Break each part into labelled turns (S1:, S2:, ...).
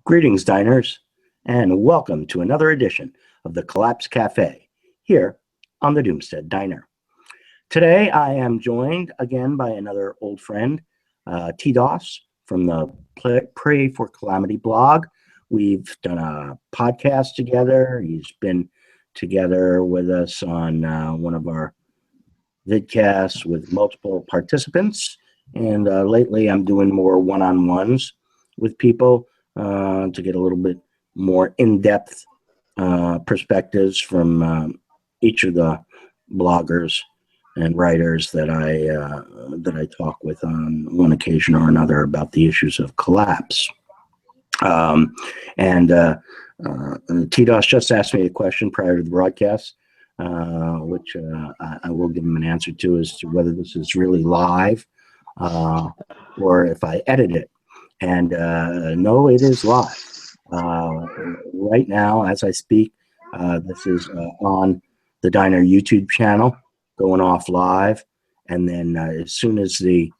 S1: Greetings, diners, and welcome to another edition of the Collapse Cafe here on the Doomstead Diner. Today, I am joined again by another old friend, TDOS from the Pray for Calamity blog. We've done a podcast together. He's been together with us on one of our vidcasts with multiple participants. And lately, I'm doing more one-on-ones with people to get a little bit more in-depth perspectives from each of the bloggers and writers that I talk with on one occasion or another about the issues of collapse. TDOS just asked me a question prior to the broadcast, which I will give him an answer to as to whether this is really live or if I edit it. And no, it is live. Right now, as I speak, this is on the Diner YouTube channel, going off live. And then as soon as the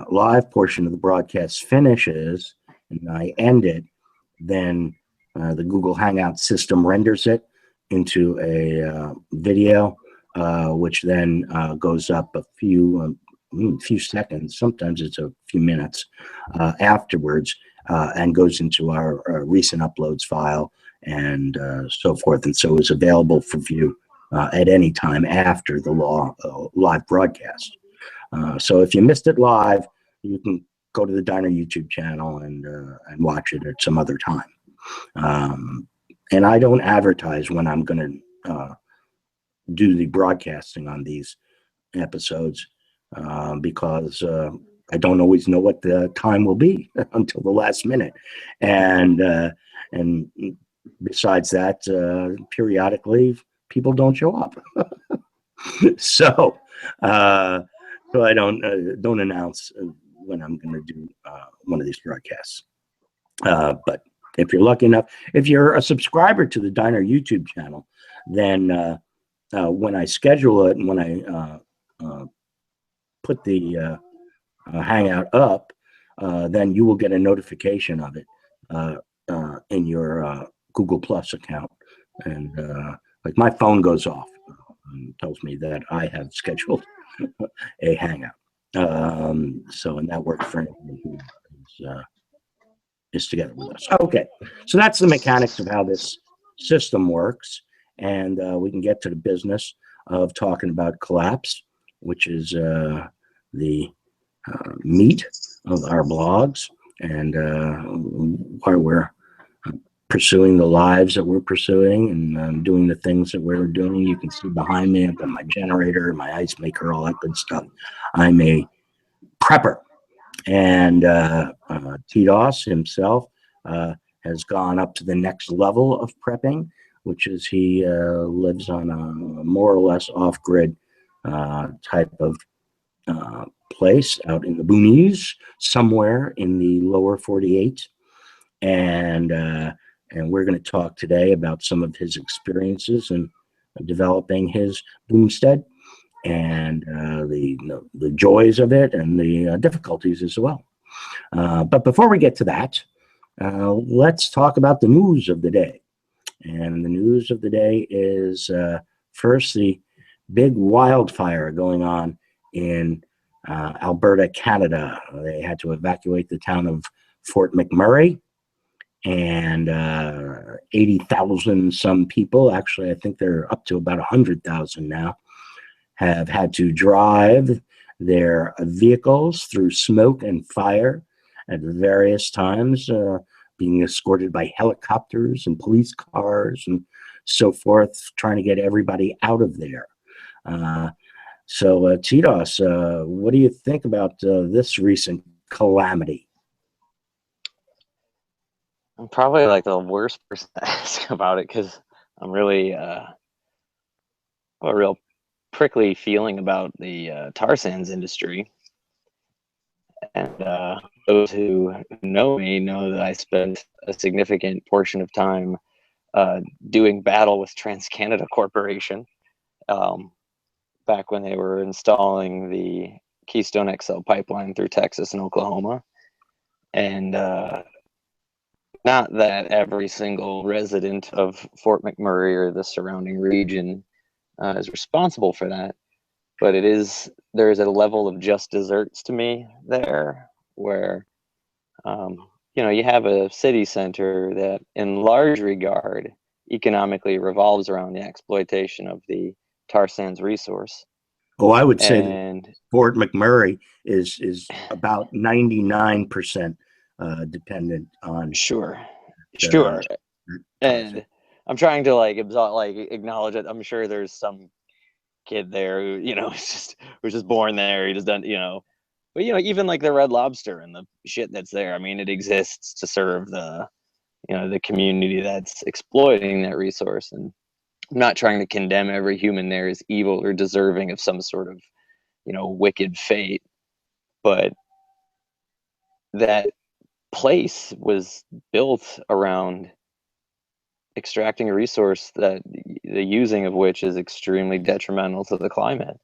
S1: live portion of the broadcast finishes and I end it, then the Google Hangout system renders it into a video, which then goes up a few seconds, sometimes it's a few minutes afterwards, and goes into our recent uploads file and so forth. And so it's available for view at any time after the live broadcast. So if you missed it live, you can go to the Diner YouTube channel and watch it at some other time. And I don't advertise when I'm going to do the broadcasting on these episodes because I don't always know what the time will be until the last minute. And besides that, periodically people don't show up. So I don't announce when I'm going to do one of these broadcasts. But if you're lucky enough, if you're a subscriber to the Diner YouTube channel, then when I schedule it and when I put the Hangout up, then you will get a notification of it in your Google Plus account. And like my phone goes off and tells me that I have scheduled a Hangout. And that works for anyone who is together with us. Okay, so that's the mechanics of how this system works. And we can get to the business of talking about collapse, which is the meat of our blogs and why we're pursuing the lives that we're pursuing and doing the things that we're doing. You can see behind me, I've got my generator, my ice maker, all that good stuff. I'm a prepper. And TDOS himself has gone up to the next level of prepping, which is he lives on a more or less off-grid type of place out in the boonies, somewhere in the lower 48. And we're going to talk today about some of his experiences in developing his Doomstead and the joys of it and the difficulties as well. But before we get to that, let's talk about the news of the day. And the news of the day is first the big wildfire going on in Alberta, Canada. They had to evacuate the town of Fort McMurray, and 80,000 some people, actually I think they're up to about 100,000 now, have had to drive their vehicles through smoke and fire at various times, being escorted by helicopters and police cars and so forth, trying to get everybody out of there. So TDOS, what do you think about this recent calamity?
S2: I'm probably like the worst person to ask about it because I'm really a real prickly feeling about the tar sands industry. And those who know me know that I spent a significant portion of time doing battle with TransCanada Corporation back when they were installing the Keystone XL pipeline through Texas and Oklahoma. And Not that every single resident of Fort McMurray or the surrounding region is responsible for that, but there's a level of just desserts to me there where you have a city center that in large regard economically revolves around the exploitation of the tar sands resource.
S1: Oh, I would say that
S2: And
S1: Fort McMurray is about 99% dependent on
S2: sure,
S1: uh,
S2: sure.
S1: tar sands.
S2: And I'm trying to acknowledge it. I'm sure there's some kid there who, was just born there. He just doesn't, but even like the Red Lobster and the shit that's there. I mean, it exists to serve the community that's exploiting that resource. And I'm not trying to condemn every human there as evil or deserving of some sort of, wicked fate, but that place was built around extracting a resource that the using of which is extremely detrimental to the climate.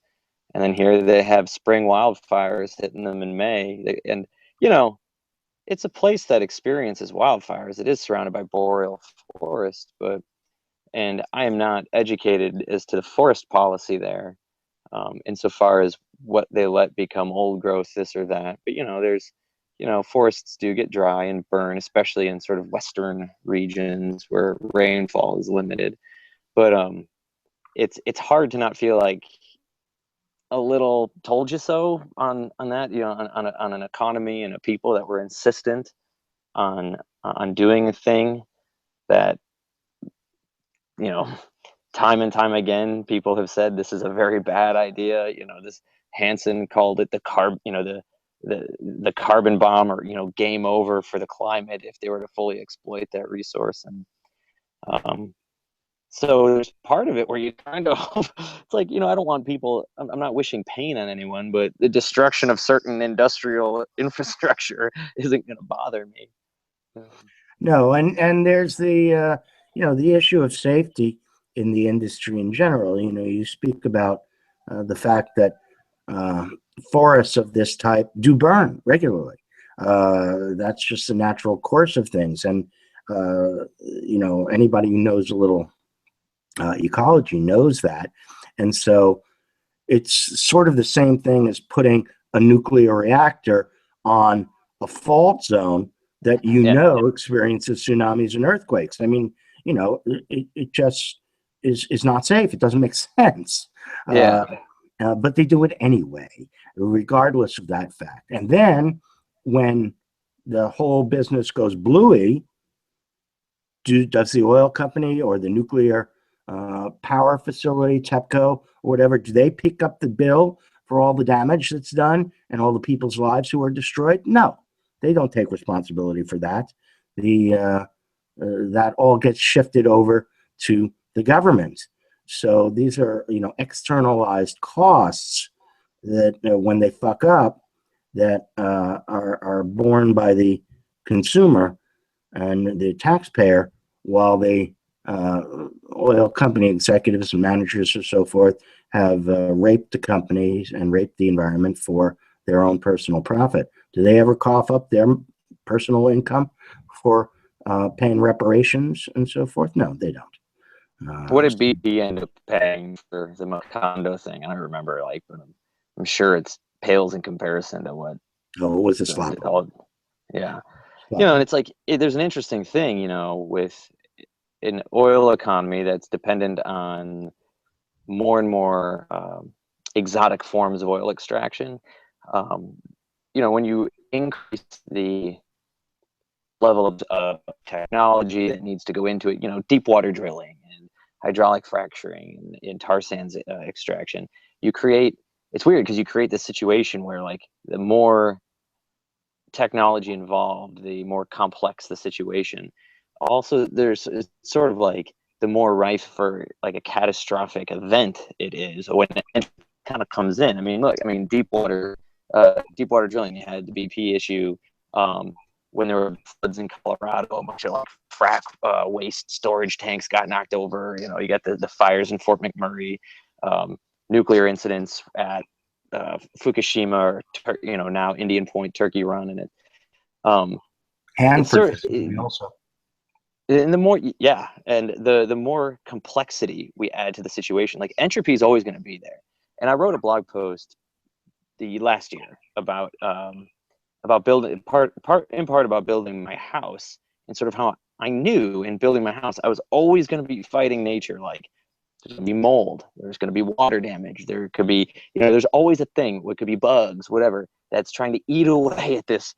S2: And then here they have spring wildfires hitting them in May. And, it's a place that experiences wildfires. It is surrounded by boreal forest, and I am not educated as to the forest policy there, insofar as what they let become old growth, this or that. But, forests do get dry and burn, especially in sort of western regions where rainfall is limited. But it's hard to not feel like a little told you so on that, on an economy and a people that were insistent on doing a thing that, you know time and time again people have said this is a very bad idea. This Hansen called it the carbon bomb, or game over for the climate if they were to fully exploit that resource. And so there's part of it where you kind of it's like, I don't want people, I'm not wishing pain on anyone, but the destruction of certain industrial infrastructure isn't going to bother me.
S1: No, and there's the issue of safety in the industry in general. You speak about the fact that uh, forests of this type do burn regularly. That's just the natural course of things, and anybody who knows a little ecology knows that. And so it's sort of the same thing as putting a nuclear reactor on a fault zone that
S2: Yeah,
S1: experiences tsunamis and earthquakes. I mean, it just is not safe. It doesn't make sense. Uh,
S2: yeah.
S1: but they do it anyway, regardless of that fact. And then when the whole business goes bluey, does the oil company or the nuclear power facility, TEPCO, or whatever, do they pick up the bill for all the damage that's done and all the people's lives who are destroyed? No, they don't take responsibility for that. That all gets shifted over to the government. So these are externalized costs that when they fuck up, that are borne by the consumer and the taxpayer, while the uh, oil company executives and managers and so forth have raped the companies and raped the environment for their own personal profit. Do they ever cough up their personal income for paying reparations and so forth? No, they don't.
S2: What did BP end up paying for the Macondo thing? I don't remember, but I'm sure it's pales in comparison to what
S1: Oh, it was a slap.
S2: yeah.
S1: Slap.
S2: And it's like there's an interesting thing, with an oil economy that's dependent on more and more exotic forms of oil extraction. Um, when you increase the level of technology that needs to go into it, deep water drilling and hydraulic fracturing and tar sands extraction, it's weird because you create this situation where like the more technology involved, the more complex the situation. Also, there's sort of like the more rife for like a catastrophic event it is when it kind of comes in. I mean, look, deep water drilling. You had the BP issue when there were floods in Colorado. A bunch of like frack waste storage tanks got knocked over. You got the fires in Fort McMurray, nuclear incidents at Fukushima, or now Indian Point, Turkey Run, and it.
S1: And
S2: It's
S1: for
S2: sort
S1: facility
S2: of,
S1: also.
S2: And the more, yeah, and the more complexity we add to the situation, like entropy is always going to be there. And I wrote a blog post the last year about building part in part about building my house, and sort of how I knew in building my house I was always going to be fighting nature. Like there's going to be mold, there's going to be water damage, there could be, there's always a thing, what could be bugs, whatever, that's trying to eat away at this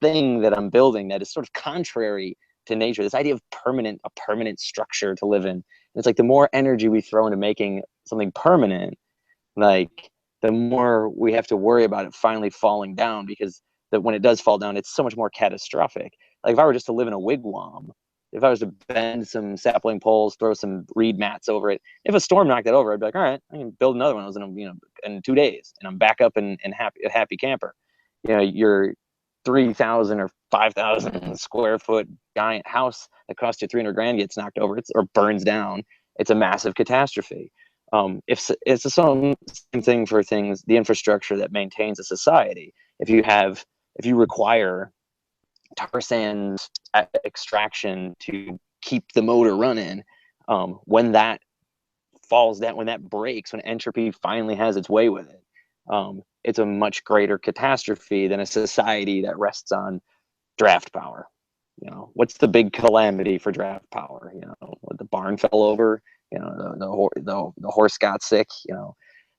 S2: thing that I'm building that is sort of contrary to nature. This idea of a permanent structure to live in. And it's like the more energy we throw into making something permanent, like the more we have to worry about it finally falling down, because that when it does fall down, it's so much more catastrophic. Like if I were just to live in a wigwam, if I was to bend some sapling poles, throw some reed mats over it, if a storm knocked it over, I'd be like, all right, I can build another one. I was in 2 days, and I'm back up and happy camper. Your 3,000 or 5,000 square foot giant house that cost you 300 grand gets knocked over, or burns down. It's a massive catastrophe. If it's the same thing for things, the infrastructure that maintains a society. If you require tar sands extraction to keep the motor running, when that falls down, when that breaks, when entropy finally has its way with it, it's a much greater catastrophe than a society that rests on draft power. What's the big calamity for draft power? The barn fell over, the horse got sick,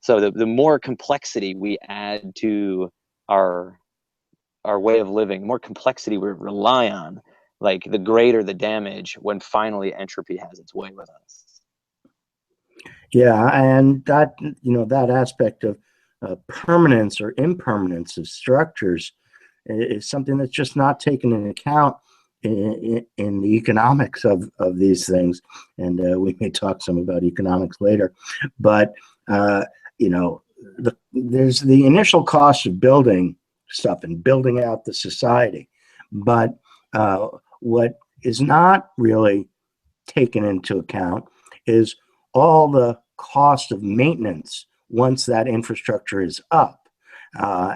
S2: so the more complexity we add to our way of living, the more complexity we rely on, like the greater the damage when finally entropy has its way with us.
S1: Yeah, and that aspect of permanence or impermanence of structures is something that's just not taken into account in the economics of these things. And we may talk some about economics later, but there's the initial cost of building stuff and building out the society, but what is not really taken into account is all the cost of maintenance once that infrastructure is up.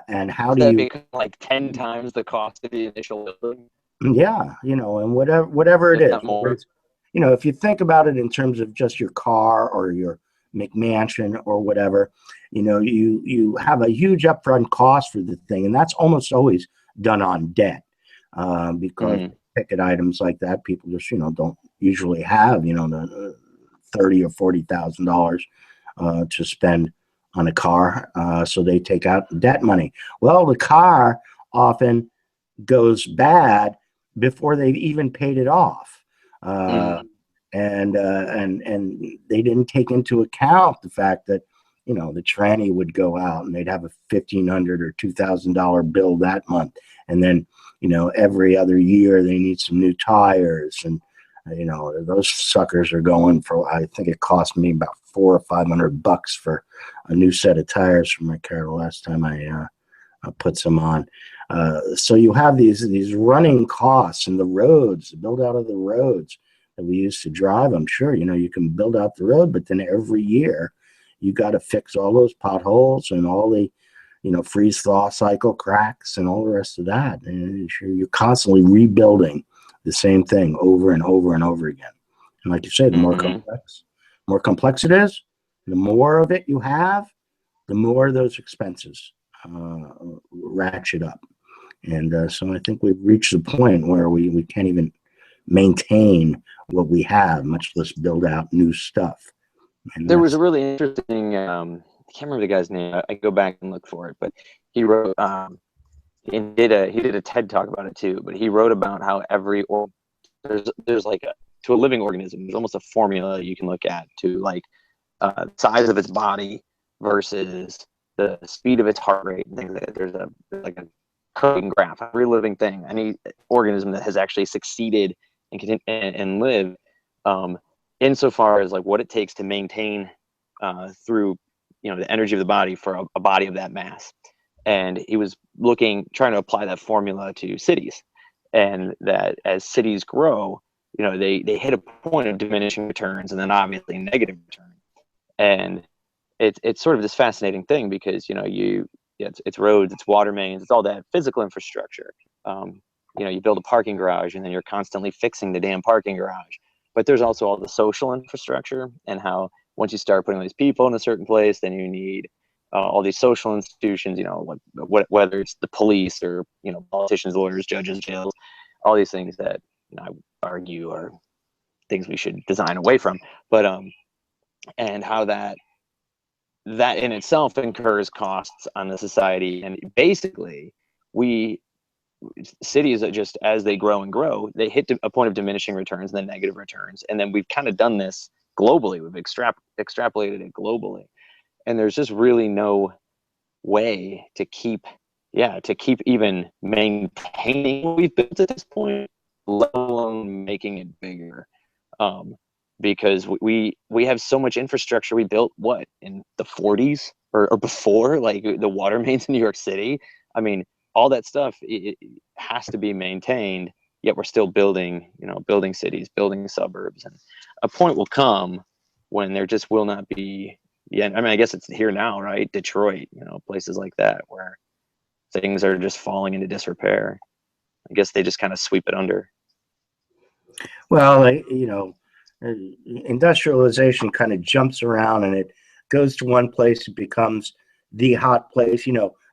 S1: And how do you
S2: become like 10 times the cost of the initial building?
S1: Yeah, and whatever it is, if you think about it in terms of just your car or your McMansion or whatever, you have a huge upfront cost for the thing, and that's almost always done on debt, because ticket items like that, people just don't usually have the $30,000 or $40,000 to spend on a car, so they take out debt money. Well, the car often goes bad before they've even paid it off, and they didn't take into account the fact that the tranny would go out and they'd have a $1,500 or $2,000 bill that month, and then every other year they need some new tires, and those suckers are going for, I think it cost me about $400 or $500 for a new set of tires for my car the last time I put some on. So you have these running costs, and the roads, the build out of the roads that we used to drive. I'm sure you can build out the road, but then every year you got to fix all those potholes and all the freeze thaw cycle cracks and all the rest of that. And you're constantly rebuilding the same thing over and over and over again. And like you say, the more complex it is, the more of it you have, the more those expenses ratchet up. And so I think we've reached the point where we can't even maintain what we have, much less build out new stuff. And
S2: there was a really interesting, I can't remember the guy's name. I go back and look for it, but he wrote, he did a TED talk about it too, but he wrote about how there's like to a living organism, there's almost a formula you can look at to like size of its body versus the speed of its heart rate and things like that. There's like a coding graph. Every living thing, any organism that has actually succeeded and lived, insofar as like what it takes to maintain through the energy of the body for a body of that mass. And he was trying to apply that formula to cities, and that as cities grow, they hit a point of diminishing returns and then obviously negative return. And it's sort of this fascinating thing because it's roads, it's water mains, it's all that physical infrastructure. you build a parking garage and then you're constantly fixing the damn parking garage. But there's also all the social infrastructure, and how once you start putting all these people in a certain place, then you need all these social institutions, whether it's the police or, politicians, lawyers, judges, jails, all these things that I argue are things we should design away from. But and how that in itself incurs costs on the society. And basically, cities are just, as they grow and grow, they hit a point of diminishing returns and then negative returns. And then we've kind of done this globally. We've extrapolated it globally. And there's just really no way to keep even maintaining what we've built at this point, let alone making it bigger. Because we have so much infrastructure we built, in the 40s or before, like the water mains in New York City. I mean, all that stuff, it has to be maintained, yet we're still building cities, building suburbs. And a point will come when there just will not be, I guess it's here now, right? Detroit, places like that where things are just falling into disrepair. I guess they just kind of sweep it under.
S1: Well, industrialization kind of jumps around, and it goes to one place, it becomes the hot place.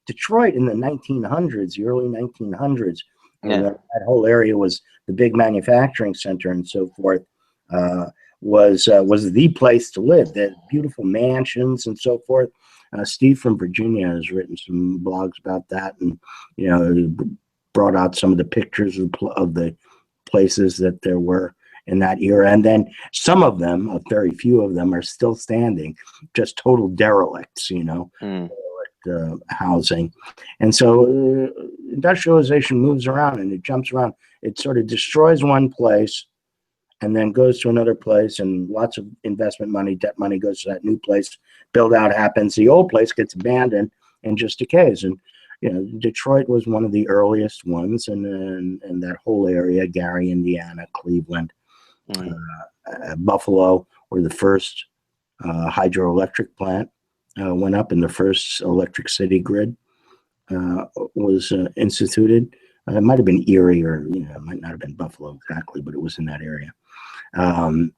S1: Detroit in the 1900s, the early 1900s, that whole area was the big manufacturing center and so forth. Was the place to live. The beautiful mansions and so forth. Steve from Virginia has written some blogs about that, and brought out some of the pictures of the places that there were in that era. And then some of them, a very few of them, are still standing, just total derelicts. Housing. And so industrialization moves around and it jumps around. It sort of destroys one place and then goes to another place, and lots of investment money, debt money goes to that new place. Build out happens. The old place gets abandoned and just decays. And Detroit was one of the earliest ones, and that whole area, Gary, Indiana, Cleveland, Buffalo, were the first hydroelectric plant. Went up, and the first electric city grid was instituted. It might have been Erie, or it might not have been Buffalo exactly, but it was in that area. And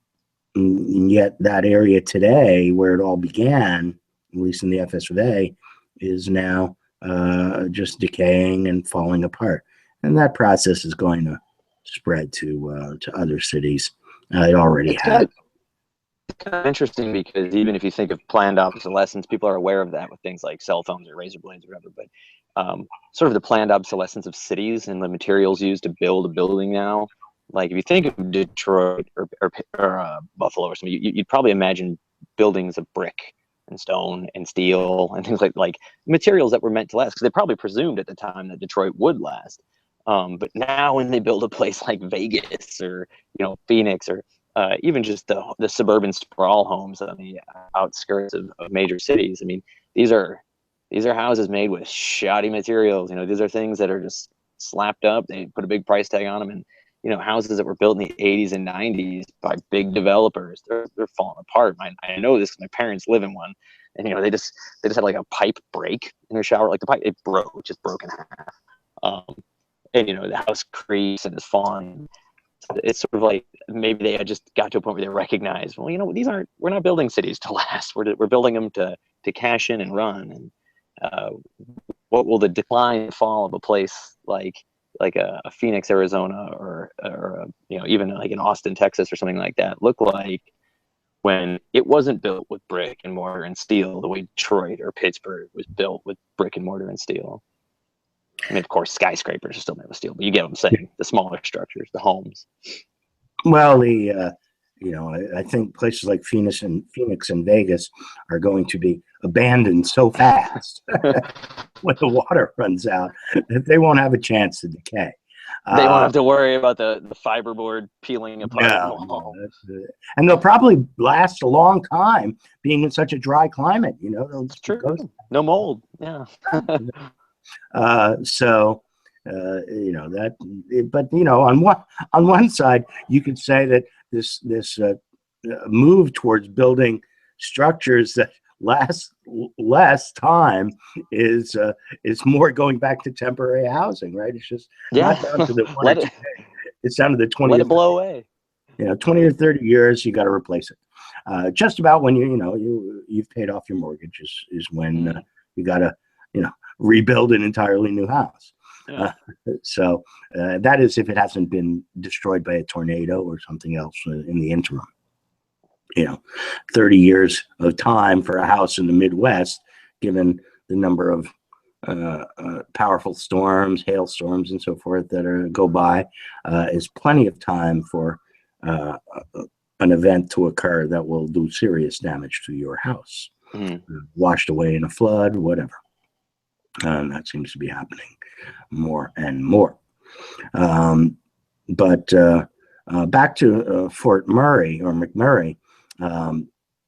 S1: yet that area today, where it all began, at least in the FS&A, is now just decaying and falling apart. And that process is going to spread to other cities. It already has.
S2: It's kind of interesting, because even if you think of planned obsolescence, people are aware of that with things like cell phones or razor blades or whatever. But sort of the planned obsolescence of cities and the materials used to build a building now. Like if you think of Detroit or Buffalo or something, you'd probably imagine buildings of brick and stone and steel and things like materials that were meant to last, because they probably presumed at the time that Detroit would last. But now when they build a place like Vegas or Phoenix, or even just the suburban sprawl homes on the outskirts of major cities, I mean, these are houses made with shoddy materials. These are things that are just slapped up. They put a big price tag on them, and houses that were built in the 80s and 90s by big developers, they're falling apart. I know this because my parents live in one, and they just had like a pipe break in their shower, like the pipe it just broke in half. And the house creaks and is falling. It's sort of like maybe they had just got to a point where they recognized, well, we're not building cities to last. We're building them to cash in and run. And what will the decline and fall of a place like a Phoenix, Arizona, or even like in Austin, Texas, or something like that look like when it wasn't built with brick and mortar and steel the way Detroit or Pittsburgh was built with brick and mortar and steel? I mean, of course, skyscrapers are still made of steel, but you get what I'm saying. The smaller structures, the homes.
S1: Well, I think places like Phoenix and Vegas are going to be abandoned so fast when the water runs out that they won't have a chance to decay.
S2: They won't have to worry about the fiberboard peeling apart.
S1: No, and they'll probably last a long time, being in such a dry climate.
S2: It's true. No mold. Yeah. But on one side, you could say that this move towards building structures that
S1: less time is more going back to temporary housing, right? It's just not down to the one or
S2: let
S1: two
S2: it
S1: days. It's down to the 20
S2: let
S1: or
S2: it blow
S1: 30,
S2: away.
S1: 20 or 30 years, you got to replace it. Just about when you've paid off your mortgage is when you got to rebuild an entirely new house.
S2: Yeah.
S1: So that is if it hasn't been destroyed by a tornado or something else in the interim. 30 years of time for a house in the Midwest, given the number of powerful storms, hailstorms, and so forth that go by, is plenty of time for an event to occur that will do serious damage to your house, washed away in a flood, whatever. And that seems to be happening more and more. But back to Fort Murray or McMurray,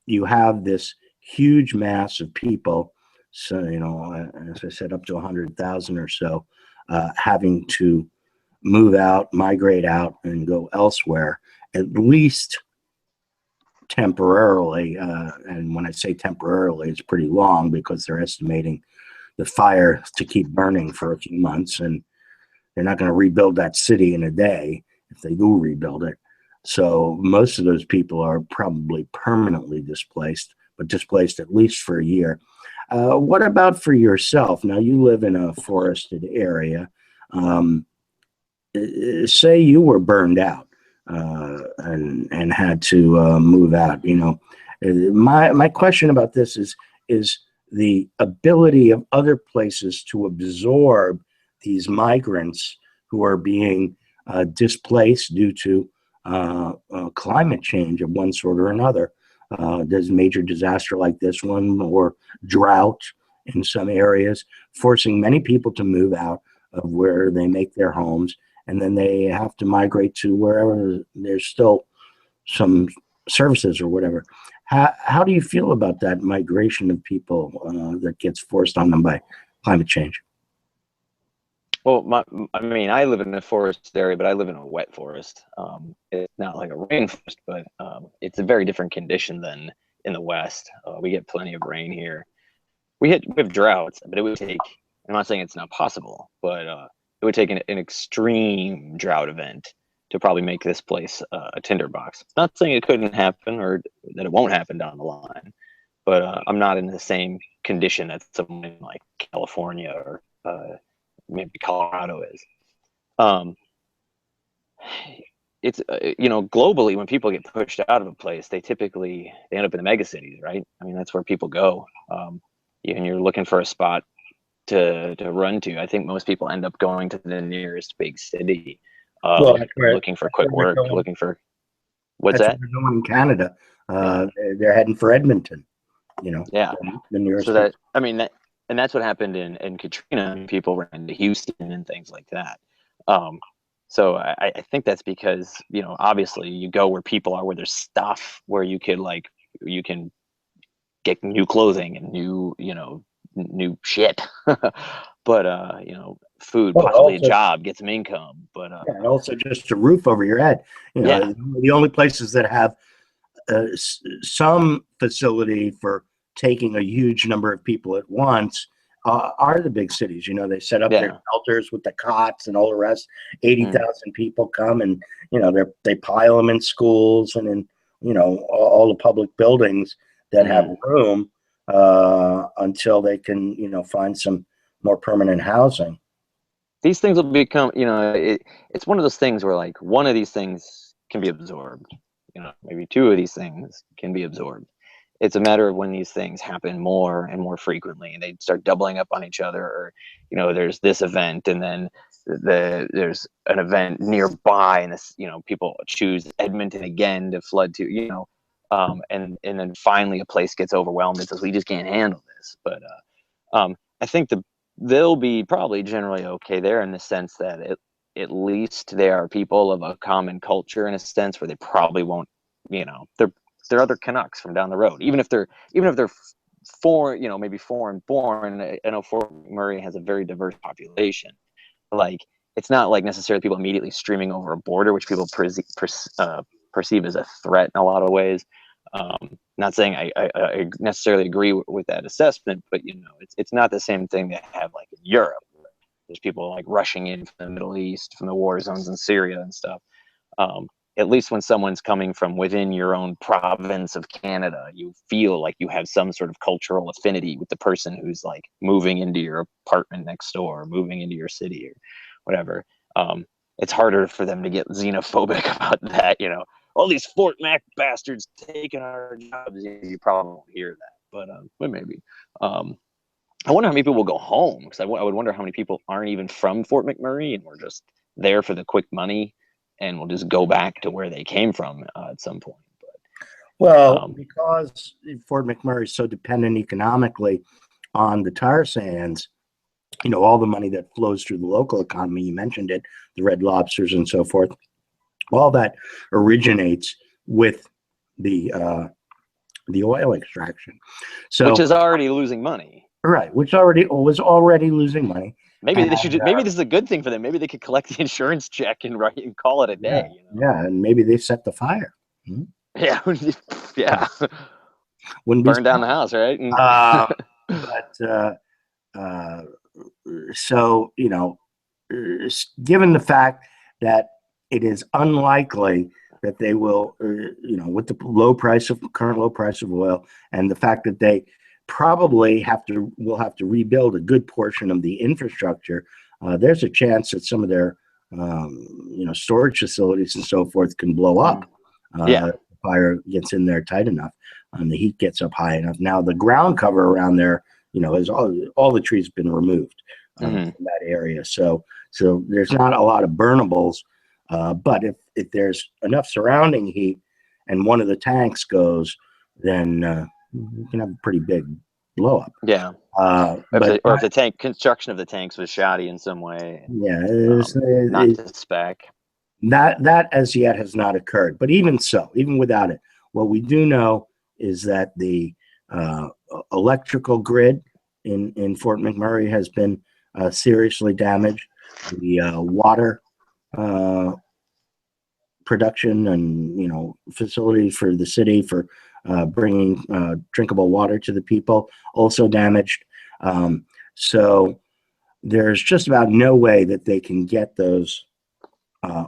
S1: you have this huge mass of people. So, as I said, up to 100,000 or so, having to move out, migrate out, and go elsewhere, at least temporarily. And when I say temporarily, it's pretty long because they're estimating the fire to keep burning for a few months, and they're not going to rebuild that city in a day if they do rebuild it. So most of those people are probably permanently displaced, but displaced at least for a year. What about for yourself? Now, you live in a forested area. Say you were burned out and had to move out. My question about this is the ability of other places to absorb these migrants who are being displaced due to climate change of one sort or another. There's a major disaster like this one, or drought in some areas, forcing many people to move out of where they make their homes, and then they have to migrate to wherever there's still some services or whatever. How do you feel about that migration of people that gets forced on them by climate change?
S2: Well, I live in a forest area, but I live in a wet forest. It's not like a rainforest, but it's a very different condition than in the West. We get plenty of rain here. We have droughts, but it would take, I'm not saying it's not possible, but it would take an extreme drought event to probably make this place a tinderbox. Not saying it couldn't happen or that it won't happen down the line, but I'm not in the same condition that someone like California or maybe Colorado is. It's globally, when people get pushed out of a place, they end up in the mega cities, right? I mean, that's where people go. And you're looking for a spot to run to. I think most people end up going to the nearest big city, looking for quick work, looking for what's that?
S1: They're going in Canada. They're heading for Edmonton.
S2: Yeah.
S1: The nearest.
S2: So that, I mean, and that's what happened in Katrina. And people ran to Houston and things like that. So I think that's because, obviously you go where people are, where there's stuff, where you can get new clothing and new shit. But food, possibly a job, get some income. But
S1: and also just a roof over your head. The only places that have some facility for taking a huge number of people at once are the big cities. They set up their shelters with the cots and all the rest. 80,000 people come, and they pile them in schools and in all the public buildings that have room until they can find some more permanent housing.
S2: These things will become, it's one of those things where like one of these things can be absorbed, maybe two of these things can be absorbed. It's a matter of when these things happen more and more frequently, and they start doubling up on each other, or there's this event, and then there's an event nearby, and this people choose Edmonton again to flood to, and then finally a place gets overwhelmed and says, we just can't handle this. But I think they'll be probably generally okay there, in the sense that at least they are people of a common culture, in a sense, where they probably won't, they're other Canucks from down the road, even if they're foreign, maybe foreign born. I know Fort McMurray has a very diverse population. Like, it's not like necessarily people immediately streaming over a border, which people perceive as a threat in a lot of ways. Not saying I necessarily agree with that assessment, but it's not the same thing they have like in Europe. There's people like rushing in from the Middle East, from the war zones in Syria and stuff. At least when someone's coming from within your own province of Canada, you feel like you have some sort of cultural affinity with the person who's like moving into your apartment next door, or moving into your city or whatever. It's harder for them to get xenophobic about that, all these Fort Mac bastards taking our jobs. You probably won't hear that, but maybe. I wonder how many people will go home, because I would wonder how many people aren't even from Fort McMurray and were just there for the quick money and will just go back to where they came from at some point.
S1: Well, because Fort McMurray is so dependent economically on the tar sands, all the money that flows through the local economy, you mentioned it, the Red Lobsters and so forth, all that originates with the oil extraction. So,
S2: which is already losing money.
S1: Right, which was already losing money.
S2: Maybe they should. Maybe this is a good thing for them. Maybe they could collect the insurance check and call it a day.
S1: Yeah, and maybe they set the fire.
S2: Yeah, yeah.
S1: Wouldn't
S2: burn down the house, right?
S1: So given the fact that it is unlikely that they will, with the current low price of oil, and the fact that they probably will have to rebuild a good portion of the infrastructure, there's a chance that some of their storage facilities and so forth can blow up. The fire gets in there tight enough and the heat gets up high enough. Now the ground cover around there, has all the trees have been removed from that area. So there's not a lot of burnables, but if there's enough surrounding heat and one of the tanks goes, then you can have a pretty big blow up.
S2: Yeah. Or if the tank construction of the tanks was shoddy in some way.
S1: Yeah.
S2: Not to spec.
S1: That as yet has not occurred. But even so, even without it, what we do know is that the electrical grid in Fort McMurray has been seriously damaged. The water production and facilities for the city for bringing drinkable water to the people also damaged. So there's just about no way that they can get those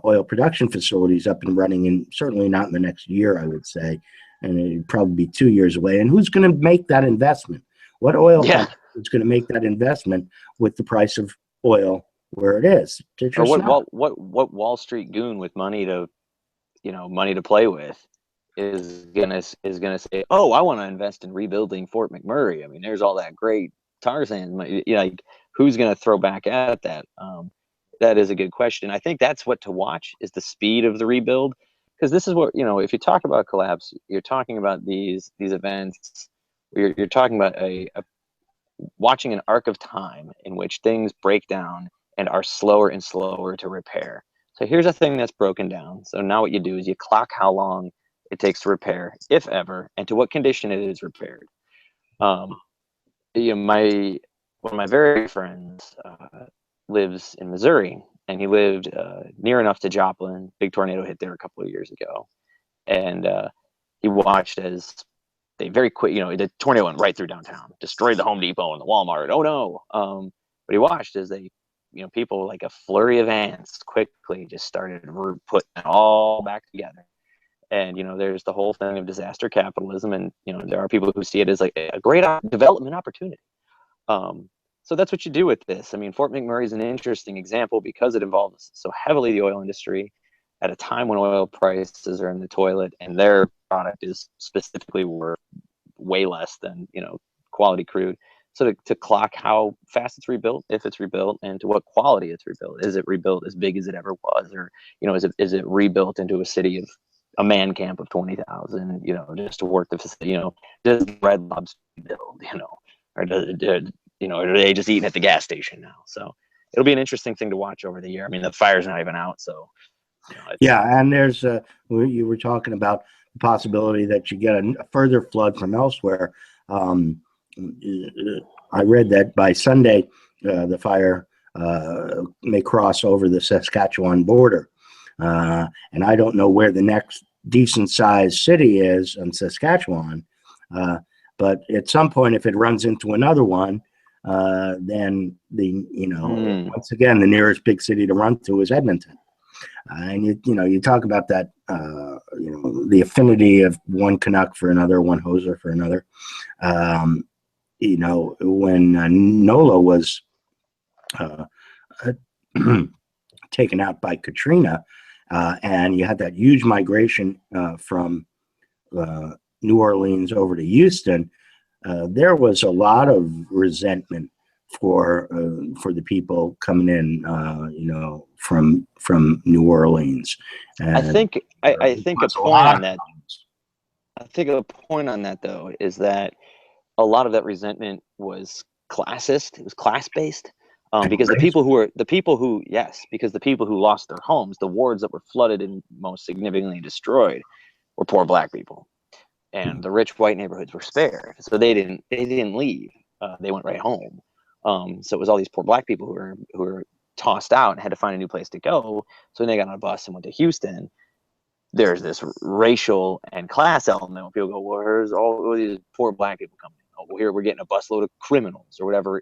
S1: oil production facilities up and running, and certainly not in the next year, I would say, and it'd probably be 2 years away. And who's going to make that investment? What oil company is going to make that investment with the price of oil where it is?
S2: Or what Wall Street goon with money to play with is gonna say, oh, I want to invest in rebuilding Fort McMurray. I mean, there's all that great tar sand money. Who's gonna throw back at that? That is a good question. I think that's what to watch, is the speed of the rebuild, because this is what, if you talk about collapse, you're talking about these events. You're talking about watching an arc of time in which things break down and are slower and slower to repair. So here's a thing that's broken down. So now what you do is you clock how long it takes to repair, if ever, and to what condition it is repaired. One of my very friends lives in Missouri, and he lived near enough to Joplin. Big tornado hit there a couple of years ago, and he watched as they very quick, the tornado went right through downtown, destroyed the Home Depot and the Walmart. Oh no! But he watched as they, people like a flurry of ants quickly just started putting it all back together. And there's the whole thing of disaster capitalism, and there are people who see it as like a great development opportunity. So that's what you do with this. I mean, Fort McMurray is an interesting example because it involves so heavily the oil industry at a time when oil prices are in the toilet, and their product is specifically worth way less than quality crude. So to clock how fast it's rebuilt, if it's rebuilt, and to what quality it's rebuilt. Is it rebuilt as big as it ever was, or is it rebuilt into a city of a man camp of 20,000? Just to work the facility. Does Red Lobster build? Or are they just eating at the gas station now? So it'll be an interesting thing to watch over the year. I mean, the fire's not even out, so.
S1: And there's you were talking about the possibility that you get a further flood from elsewhere. I read that by Sunday, the fire may cross over the Saskatchewan border. And I don't know where the next decent sized city is in Saskatchewan. But at some point, if it runs into another one, then once again, the nearest big city to run to is Edmonton. And you talk about that, the affinity of one Canuck for another, one Hoser for another. When NOLA was taken out by Katrina, and you had that huge migration from New Orleans over to Houston, there was a lot of resentment for the people coming in, from New Orleans. And
S2: I think a point on that though is that a lot of that resentment was classist. It was class based, because the people who lost their homes, the wards that were flooded and most significantly destroyed, were poor black people, and the rich white neighborhoods were spared. So they didn't leave. They went right home. So it was all these poor black people who were tossed out and had to find a new place to go. So when they got on a bus and went to Houston, there's this racial and class element when people go, well, where's all these poor black people coming? Oh, well, here we're getting a busload of criminals or whatever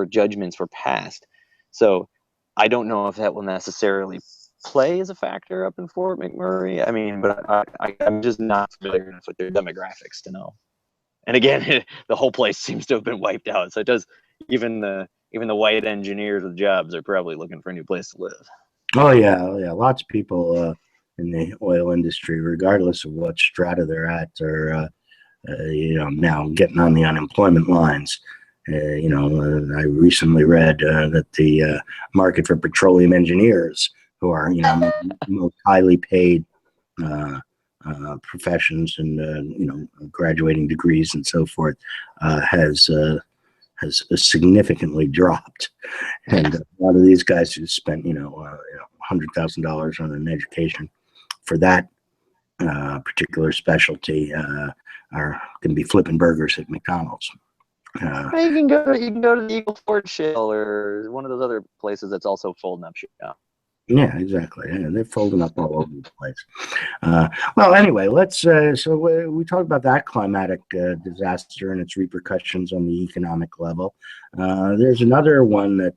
S2: judgments were passed. So I don't know if that will necessarily play as a factor up in Fort McMurray. I mean, but I'm just not familiar enough with their demographics to know. And again, the whole place seems to have been wiped out. So it does, even the white engineers with jobs are probably looking for a new place to live.
S1: Oh yeah. Lots of people in the oil industry, regardless of what strata they're at, are now getting on the unemployment lines. I recently read that the market for petroleum engineers, who are most highly paid professions and graduating degrees and so forth, has significantly dropped. And a lot of these guys who spent $100,000 on an education for that particular specialty are going to be flipping burgers at McDonald's.
S2: You can go to the Eagle Ford Shale or one of those other places that's also folding up shit now.
S1: Yeah, exactly. Yeah, they're folding up all over the place. Well, anyway, let's. So we talked about that climatic disaster and its repercussions on the economic level. There's another one that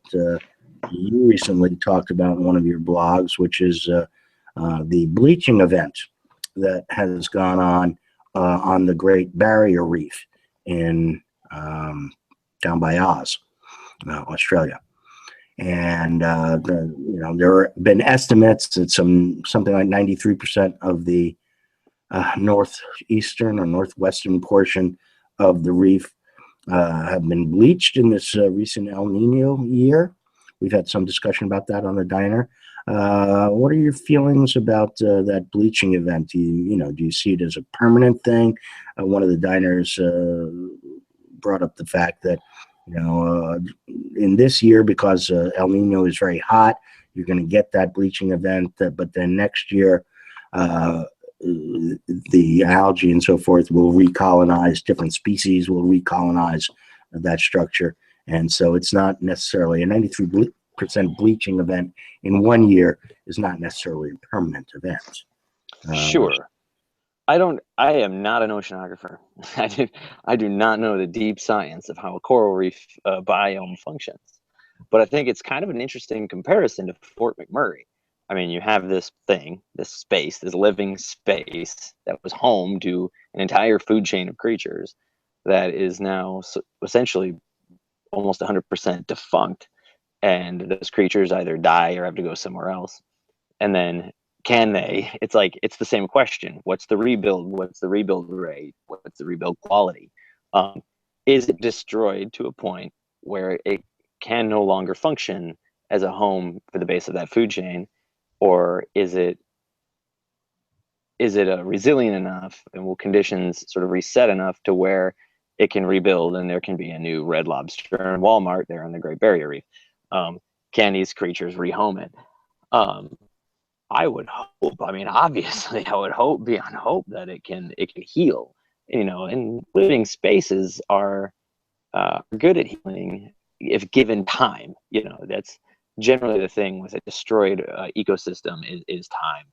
S1: you recently talked about in one of your blogs, which is the bleaching event that has gone on the Great Barrier Reef in down by Oz, Australia. And there have been estimates that something like 93% of the northeastern or northwestern portion of the reef have been bleached in this recent El Nino year. We've had some discussion about that on the diner. What are your feelings about that bleaching event? Do you see it as a permanent thing? One of the diners brought up the fact that in this year, because El Nino is very hot, you're going to get that bleaching event. But then next year, the algae and so forth will recolonize, different species will recolonize that structure. And so it's not necessarily a 93% bleaching event in 1 year is not necessarily a permanent event.
S2: Sure. I am not an oceanographer. I do not know the deep science of how a coral reef biome functions. But I think it's kind of an interesting comparison to Fort McMurray. I mean, you have this thing, this space, this living space that was home to an entire food chain of creatures that is now essentially almost 100% defunct. And those creatures either die or have to go somewhere else. And then can they? It's the same question. What's the rebuild? What's the rebuild rate? What's the rebuild quality? Is it destroyed to a point where it can no longer function as a home for the base of that food chain? Or is it resilient enough, and will conditions sort of reset enough to where it can rebuild and there can be a new Red Lobster and Walmart there on the Great Barrier Reef? Can these creatures rehome it? I would hope. I mean, obviously, I would hope beyond hope that it can heal. And living spaces are good at healing if given time. That's generally the thing with a destroyed ecosystem is time.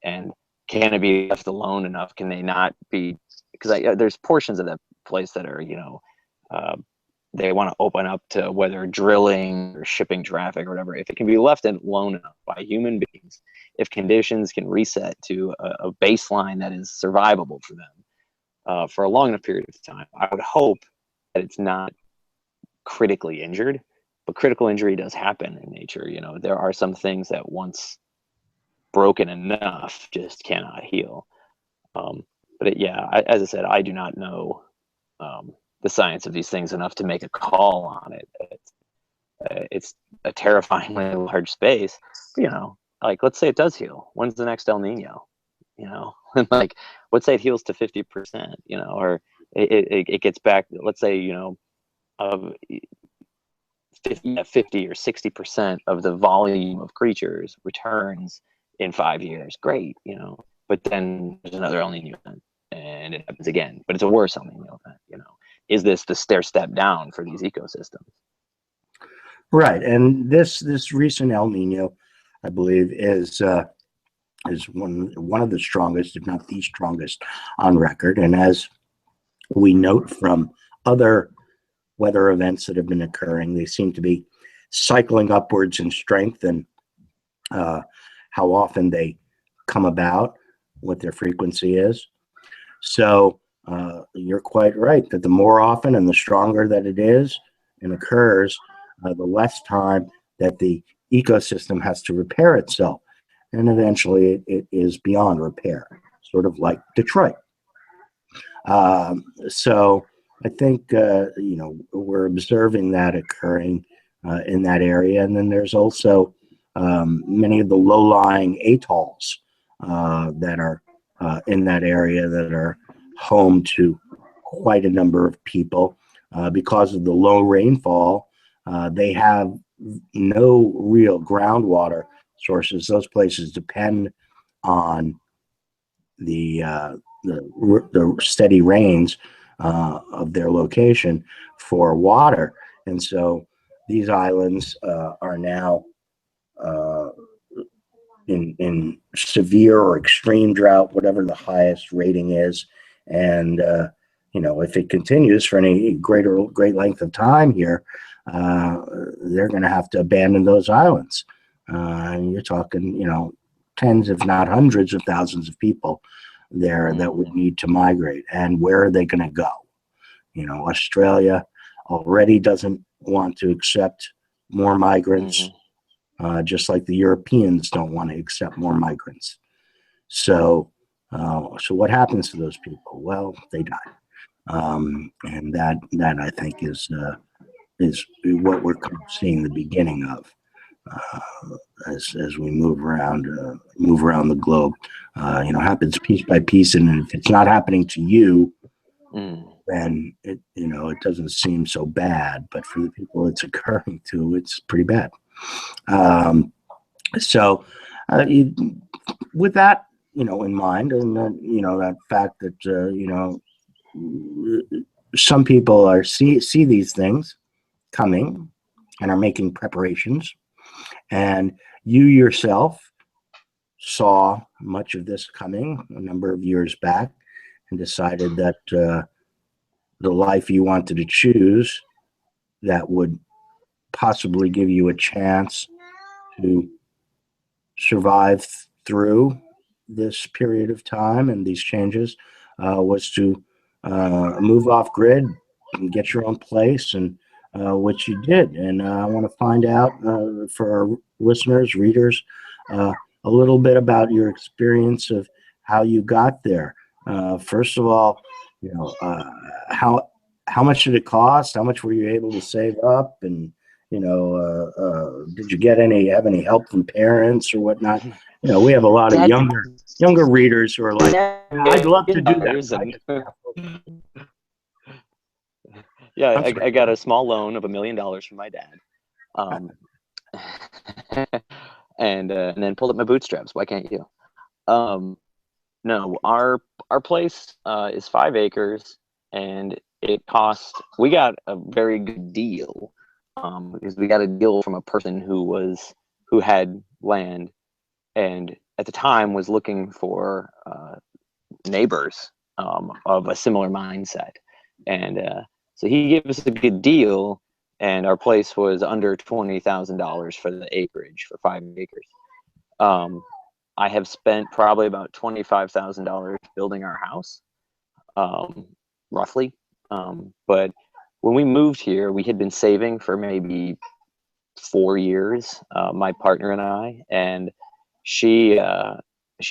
S2: And can it be left alone enough? Can they not be, because there's portions of that place that are, they want to open up to whether drilling or shipping traffic or whatever. If it can be left alone enough by human beings, if conditions can reset to a baseline that is survivable for them for a long enough period of time, I would hope that it's not critically injured. But critical injury does happen in nature. There are some things that once broken enough just cannot heal. As I said, I do not know the science of these things enough to make a call on it. It's a terrifyingly large space. But, like, let's say it does heal. When's the next El Nino? And like, let's say it heals to 50%. Or it gets back. Let's say of 50 or 60% of the volume of creatures returns in 5 years. Great, But then there's another El Nino event, and it happens again. But it's a worse El Nino event. Is this the stair step down for these ecosystems?
S1: Right, and this recent El Nino, I believe, is one of the strongest, if not the strongest, on record. And as we note from other weather events that have been occurring, they seem to be cycling upwards in strength, and how often they come about, what their frequency is. So you're quite right that the more often and the stronger that it is and occurs, the less time that the ecosystem has to repair itself. And eventually it is beyond repair, sort of like Detroit. So I think, we're observing that occurring in that area. And then there's also many of the low-lying atolls that are in that area that are home to quite a number of people. Because of the low rainfall, they have no real groundwater sources. Those places depend on the steady rains of their location for water. And so these islands are now in severe or extreme drought, whatever the highest rating is. And, if it continues for any great length of time here, they're going to have to abandon those islands. And you're talking, tens, if not hundreds of thousands of people there that would need to migrate. And where are they going to go? Australia already doesn't want to accept more migrants, just like the Europeans don't want to accept more migrants. So what happens to those people? Well, they die. And that I think is what we're seeing the beginning of as we move around the globe. Happens piece by piece, and if it's not happening to you, then it doesn't seem so bad. But for the people it's occurring to, it's pretty bad. With that in mind, and that fact that some people see these things coming and are making preparations, and you yourself saw much of this coming a number of years back and decided that the life you wanted to choose that would possibly give you a chance to survive through this period of time and these changes was to move off grid and get your own place, and which you did. And I want to find out for our listeners, readers, a little bit about your experience of how you got there. First of all, how much did it cost? How much were you able to save up? And did you have any help from parents or whatnot? We have a lot of younger readers who are like, I'd love to do that.
S2: Yeah, I got a small loan of $1 million from my dad, and then pulled up my bootstraps. Why can't you? No, our place is 5 acres, and it cost. We got a very good deal because we got a deal from a person who had land, and at the time was looking for neighbors of a similar mindset, and so he gave us a good deal, and our place was under $20,000 for the acreage for 5 acres. I have spent probably about $25,000 building our house, roughly. But when we moved here, we had been saving for maybe 4 years, my partner and I, and she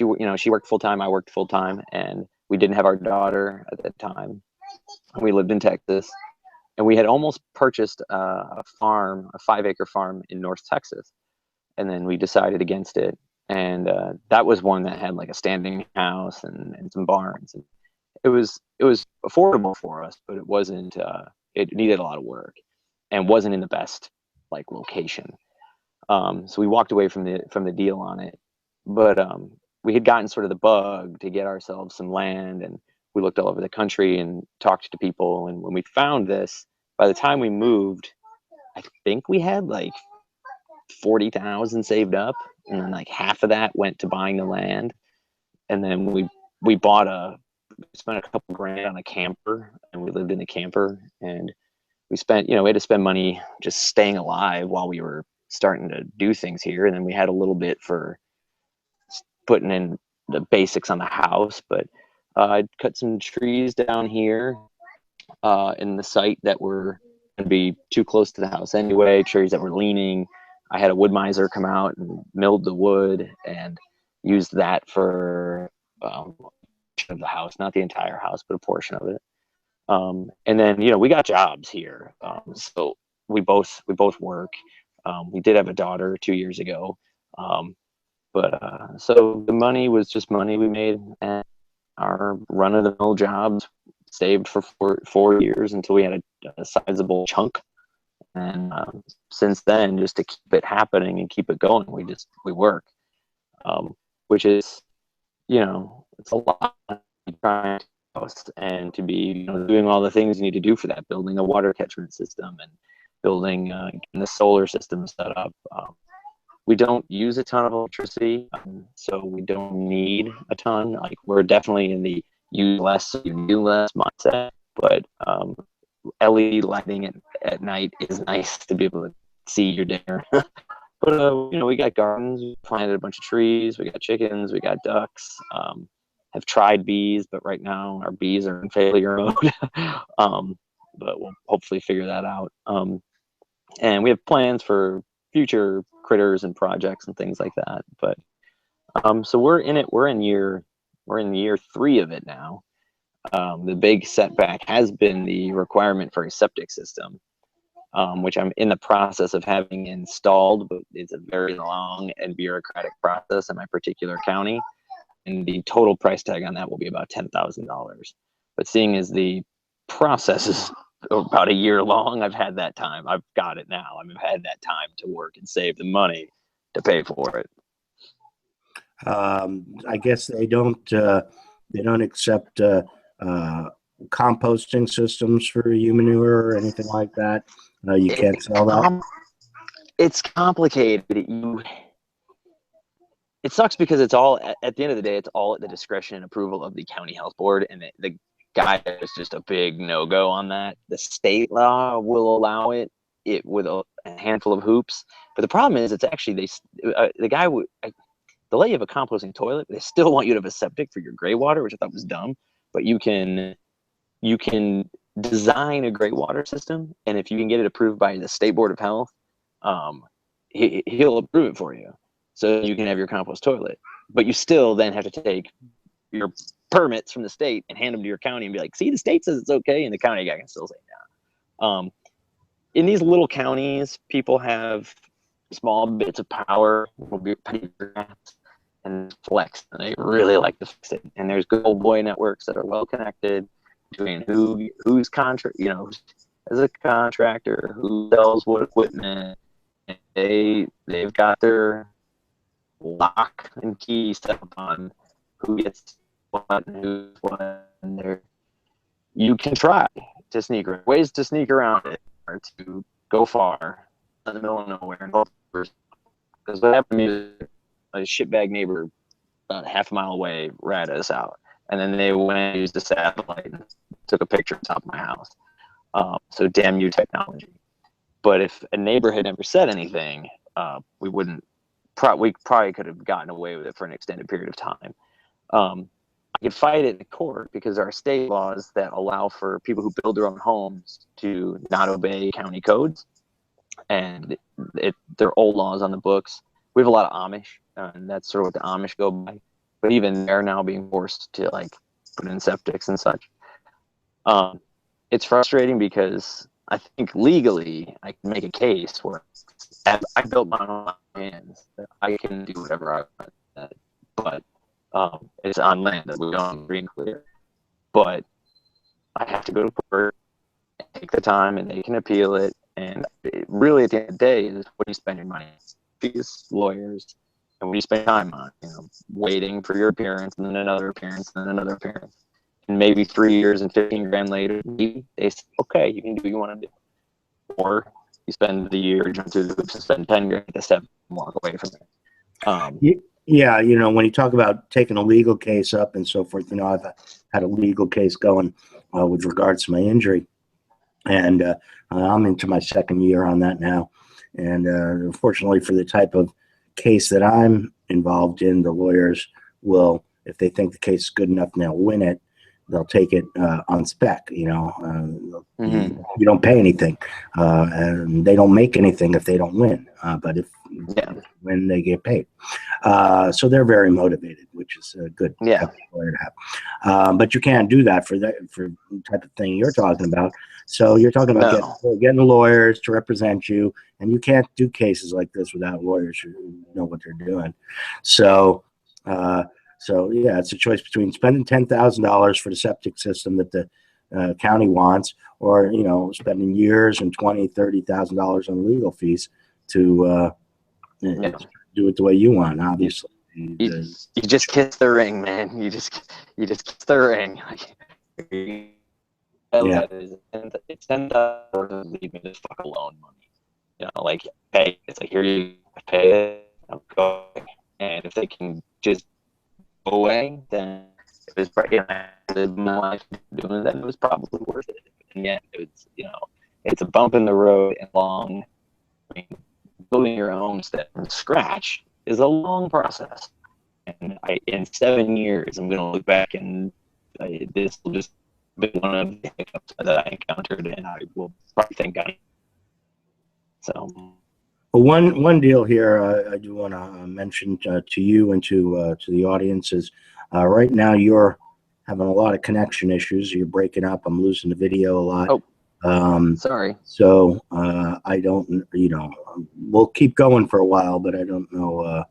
S2: worked full time. I worked full time, and we didn't have our daughter at that time. We lived in Texas, and we had almost purchased a farm, a 5-acre farm in North Texas, and then we decided against it. And that was one that had like a standing house and some barns. And it was affordable for us, but it wasn't. It needed a lot of work, and wasn't in the best like location. So we walked away from the deal on it. But we had gotten sort of the bug to get ourselves some land, and we looked all over the country and talked to people. And when we found this, by the time we moved, I think we had like 40,000 saved up, and then like half of that went to buying the land. And then we spent a couple grand on a camper, and we lived in a camper, and we had to spend money just staying alive while we were starting to do things here. And then we had a little bit for putting in the basics on the house. But I'd cut some trees down here in the site that were going to be too close to the house anyway, trees that were leaning. I had a wood miser come out and milled the wood and used that for of the house, not the entire house, but a portion of it. And then, we got jobs here. So we both work. We did have a daughter 2 years ago. But so the money was just money we made at our run-of-the-mill jobs, saved for 4 years until we had a sizable chunk. And since then, just to keep it happening and keep it going, we work, which is, it's a lot trying to host and to be doing all the things you need to do for that, building a water catchment system and building the solar system set up. We don't use a ton of electricity, so we don't need a ton. Like, we're definitely in the use less, so you do less mindset. But LED lighting at night is nice to be able to see your dinner. But we got gardens, we planted a bunch of trees, we got chickens, we got ducks. Have tried bees, but right now our bees are in failure mode. But we'll hopefully figure that out. And we have plans for future critters and projects and things like that. But so we're in it. We're in year 3 of it now. The big setback has been the requirement for a septic system, which I'm in the process of having installed, but it's a very long and bureaucratic process in my particular county. And the total price tag on that will be about $10,000. But seeing as the process is about a year long, I've had that time. I've got it now. I've had that time to work and save the money to pay for it.
S1: I guess they don't accept composting systems for manure or anything like that. You can't sell that.
S2: It's complicated. It sucks because it's all, at the end of the day, it's all at the discretion and approval of the county health board, and the guy is just a big no-go on that. The state law will allow it with a handful of hoops, but the problem is it's actually the guy would they'll let you have a composting toilet, but they still want you to have a septic for your gray water, which I thought was dumb. But you can design a gray water system, and if you can get it approved by the state board of health, he'll approve it for you. So you can have your compost toilet, but you still then have to take your permits from the state and hand them to your county and be like, see, the state says it's okay. And the county guy can still say no. In these little counties, people have small bits of power, and flex, and they really like to fix it. And there's good old boy networks that are well connected between who's contract, as a contractor, who sells what equipment. And they've got their lock and key set up on who gets what and who's what, and you can try to sneak around. Ways to sneak around it are to go far in the middle of nowhere, because what happened is a shitbag neighbor about half a mile away ratted us out. And then they went and used the satellite and took a picture of the top of my house. So damn you, technology. But if a neighbor had never said anything, we probably could have gotten away with it for an extended period of time. I could fight it in court because there are state laws that allow for people who build their own homes to not obey county codes. And they're old laws on the books. We have a lot of Amish, and that's sort of what the Amish go by. But even they're now being forced to like put in septics and such. It's frustrating because I think legally I can make a case where I built my own hands. I can do whatever I want, but it's on land that we don't green clear. But I have to go to court, and take the time, and they can appeal it. And really, at the end of the day, is what do you spend your money on? Fees, lawyers, and what do you spend time on? Waiting for your appearance, and then another appearance, and then another appearance. And maybe 3 years and 15 grand later, maybe they say, okay, you can do what you want to do. Or you spend the year, jump through the hoops, and spend 10 grand to step and walk away from it.
S1: Yeah, when you talk about taking a legal case up and so forth, I've had a legal case going with regards to my injury. And I'm into my second year on that now. And unfortunately, for the type of case that I'm involved in, the lawyers will, if they think the case is good enough and they'll win it, they'll take it on spec. You don't pay anything, and they don't make anything if they don't win. But if when they get paid, so they're very motivated, which is a good lawyer to have. But you can't do that for the type of thing you're talking about. So you're talking about getting the lawyers to represent you, and you can't do cases like this without lawyers who know what they're doing. So yeah, it's a choice between spending $10,000 for the septic system that the county wants, or spending years and $20,000-$30,000 on legal fees to do it the way you want. Obviously,
S2: you just kiss the ring, man. You just kiss the ring. It's $10,000. Leave me the fuck alone, money. Hey, it's like, here you pay it. I'm going, and if they can just away, then it was probably, I lived my life doing that. It was probably worth it. And yet, it's a bump in the road and long. Building your own homestead from scratch is a long process. And in 7 years, I'm going to look back and this will just be one of the hiccups that I encountered, and I will probably thank God. So.
S1: One deal here I do want to mention to you and to the audience is right now you're having a lot of connection issues. You're breaking up. I'm losing the video a lot.
S2: Oh, sorry.
S1: So I don't, we'll keep going for a while, but I don't know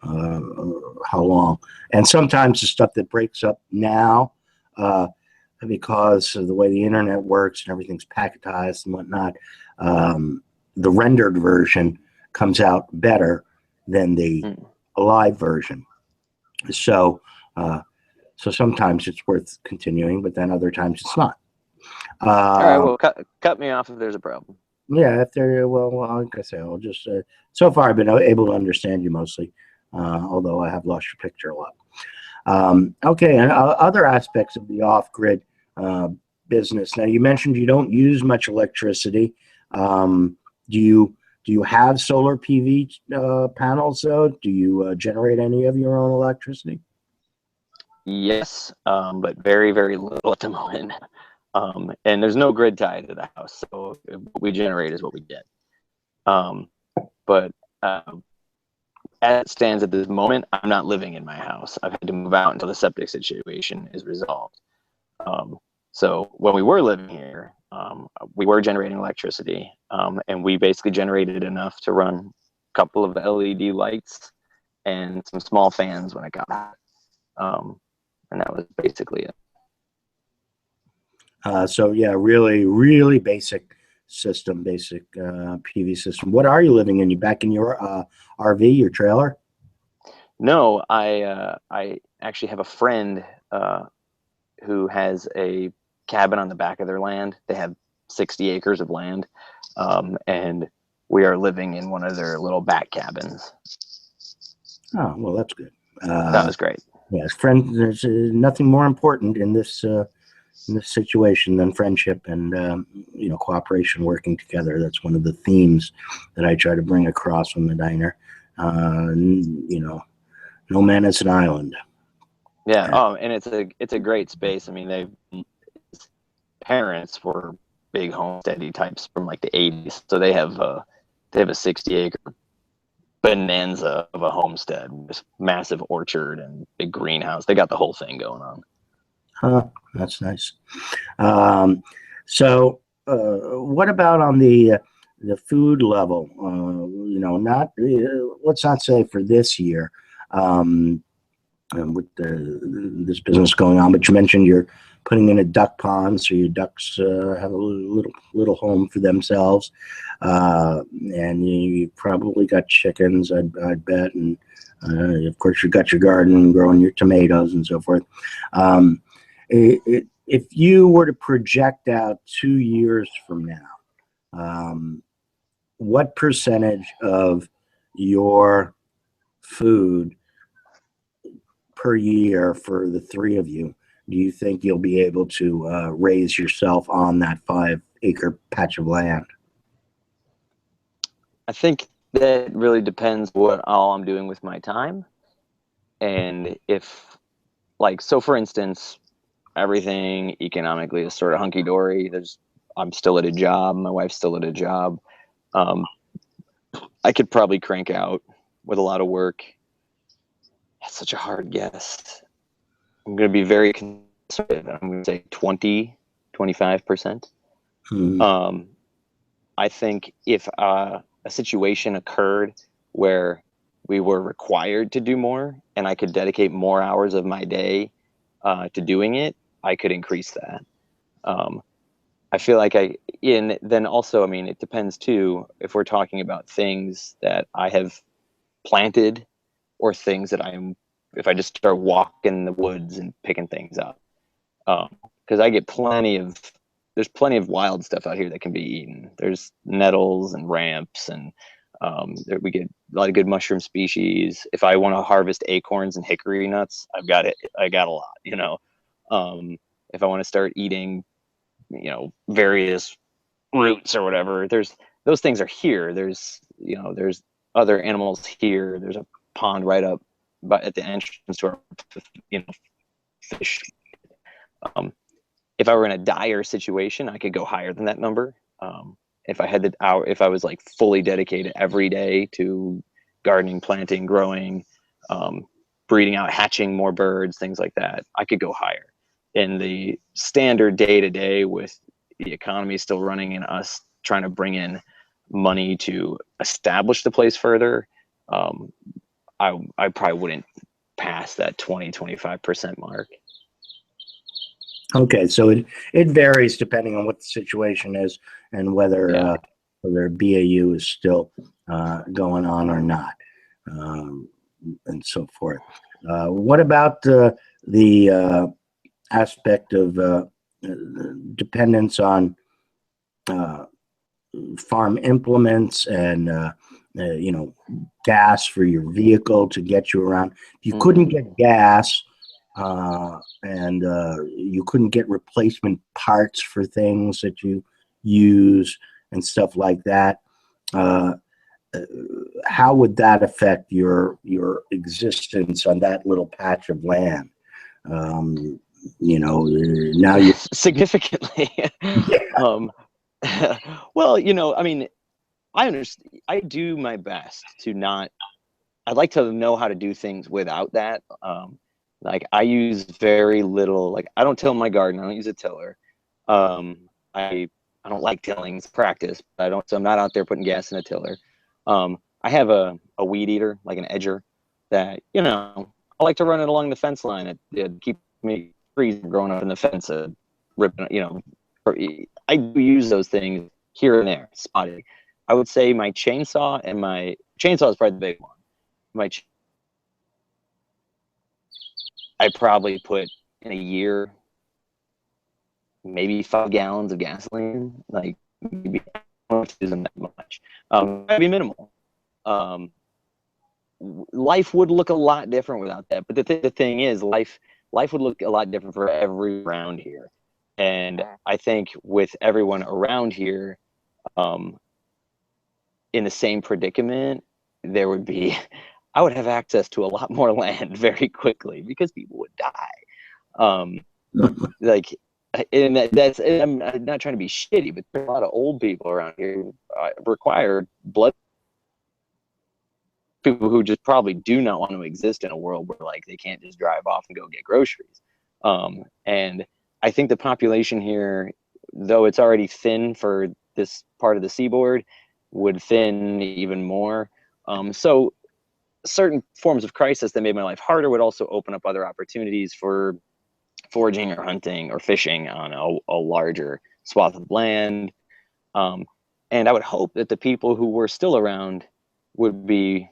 S1: how long. And sometimes the stuff that breaks up now, because of the way the internet works and everything's packetized and whatnot, the rendered version comes out better than the live version. So sometimes it's worth continuing, but then other times it's not.
S2: All right, well, cut me off if there's a problem.
S1: Yeah, if there, well, like I say, I'll just, so far I've been able to understand you mostly, although I have lost your picture a lot. Okay, and other aspects of the off-grid business. Now, you mentioned you don't use much electricity. Do you have solar PV panels, though? Do you generate any of your own electricity?
S2: Yes, but very, very little at the moment. And there's no grid tie to the house, so what we generate is what we get. But as it stands at this moment, I'm not living in my house. I've had to move out until the septic situation is resolved. So when we were living here, we were generating electricity, and we basically generated enough to run a couple of LED lights and some small fans when it got hot. And that was basically it.
S1: So yeah, really, really basic system, basic PV system. What are you living in? You back in your RV, your trailer?
S2: No, I actually have a friend who has a cabin on the back of their land. They have 60 acres of land, and we are living in one of their little back cabins.
S1: Oh, well, that's good.
S2: That was great.
S1: Yes, friends. There's nothing more important in this situation than friendship and cooperation, working together. That's one of the themes that I try to bring across from the diner. No man is an island.
S2: Yeah. And it's a great space. I mean, his parents were big homesteady types from like the 80s, so they have a 60-acre bonanza of a homestead with massive orchard and big greenhouse. They got the whole thing going on.
S1: That's nice. So what about on the food level? Not let's not say for this year, with this business going on. But you mentioned you're putting in a duck pond, so your ducks have a little home for themselves, and you probably got chickens, I'd bet, and of course you got your garden growing your tomatoes and so forth. If you were to project out 2 years from now, what percentage of your food per year for the three of you do you think you'll be able to raise yourself on that 5-acre patch of land?
S2: I think that really depends what all I'm doing with my time. And if, like, so for instance, everything economically is sort of hunky-dory. I'm still at a job. My wife's still at a job. I could probably crank out with a lot of work. That's such a hard guess. I'm going to be very conservative. I'm going to say 20-25%. I think if a situation occurred where we were required to do more and I could dedicate more hours of my day to doing it, I could increase that. I feel like then also, I mean, it depends too, if we're talking about things that I have planted or things that if I just start walking in the woods and picking things up. Because I get there's plenty of wild stuff out here that can be eaten. There's nettles and ramps, and we get a lot of good mushroom species. If I want to harvest acorns and hickory nuts, I got a lot, if I want to start eating, various roots or whatever, those things are here. There's other animals here. There's a pond right up at the entrance to our, fish. If I were in a dire situation, I could go higher than that number. If I was like fully dedicated every day to gardening, planting, growing, breeding out, hatching more birds, things like that, I could go higher. In the standard day-to-day, with the economy still running and us trying to bring in money to establish the place further, I probably wouldn't pass that 20-25% mark.
S1: Okay, so it varies depending on what the situation is and whether BAU is still going on or not, and so forth. What about the aspect of dependence on farm implements and gas for your vehicle to get you around? If you couldn't get gas, and you couldn't get replacement parts for things that you use and stuff like that, how would that affect your existence on that little patch of land? Now you
S2: significantly. Well, I mean, I understand. I do my best to not. I'd like to know how to do things without that. Like, I use very little. Like, I don't till my garden. I don't use a tiller. I don't like tilling. It's practice. But so I'm not out there putting gas in a tiller. I have a weed eater, like an edger, that I like to run it along the fence line. It keeps me trees growing up in the fence, ripping. I do use those things here and there, spotty. I would say my chainsaw is probably the big one. I probably put in a year maybe 5 gallons of gasoline. Like, maybe I don't using that much. It'd be minimal. life would look a lot different without that. But the thing is, life would look a lot different for everyone around here. And I think with everyone around here in the same predicament, there would be, I would have access to a lot more land very quickly because people would die. Like, and that's, I'm not trying to be shitty, but there's a lot of old people around here who require blood. People who just probably do not want to exist in a world where like they can't just drive off and go get groceries. And I think the population here, though it's already thin for this part of the seaboard, would thin even more. So certain forms of crisis that made my life harder would also open up other opportunities for foraging or hunting or fishing on a larger swath of land. And I would hope that the people who were still around would be